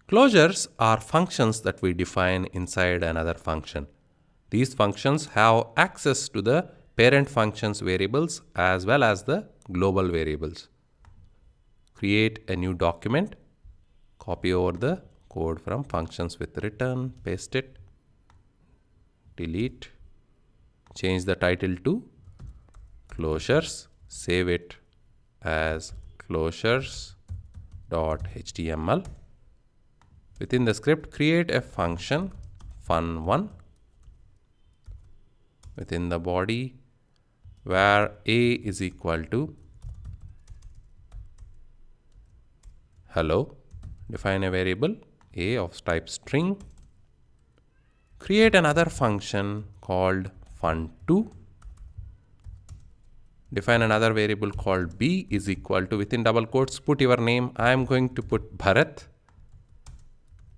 Closures are functions that we define inside another function. These functions have access to the parent function's variables as well as the global variables. Create a new document, copy over the code from functions with return, paste it, delete, change the title to closures, save it as closures.html. Within the script, create a function fun1 within the body where a is equal to hello. Define a variable a of type string. Create another function called fun2. Define another variable called b is equal to, within double quotes, put your name. I am going to put Bharath.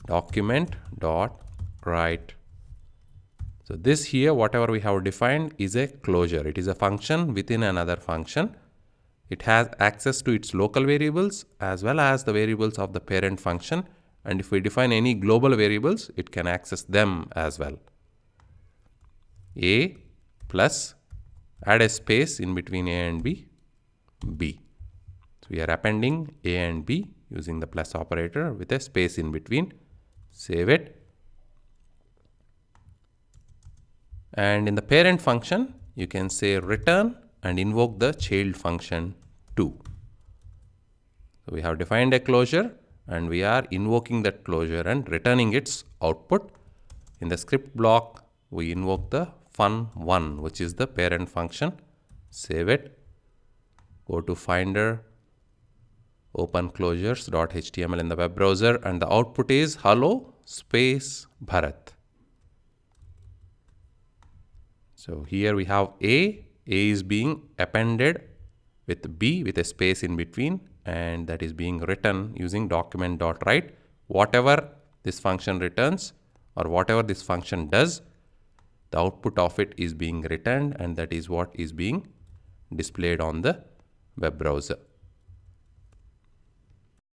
Document dot write. So this here, whatever we have defined, is a closure. It is a function within another function. It has access to its local variables as well as the variables of the parent function. And if we define any global variables, it can access them as well. A plus, add a space in between a and b, b. So we are appending a and b using the plus operator with a space in between. Save it. And in the parent function, you can say return and invoke the child function 2. So we have defined a closure and we are invoking that closure and returning its output. In the script block, we invoke the fun1, which is the parent function. Save it. Go to Finder, open closures.html in the web browser, and the output is hello space Bharath. So here we have A is being appended with B with a space in between, and that is being written using document.write. Whatever this function returns or whatever this function does, the output of it is being returned, and that is what is being displayed on the web browser.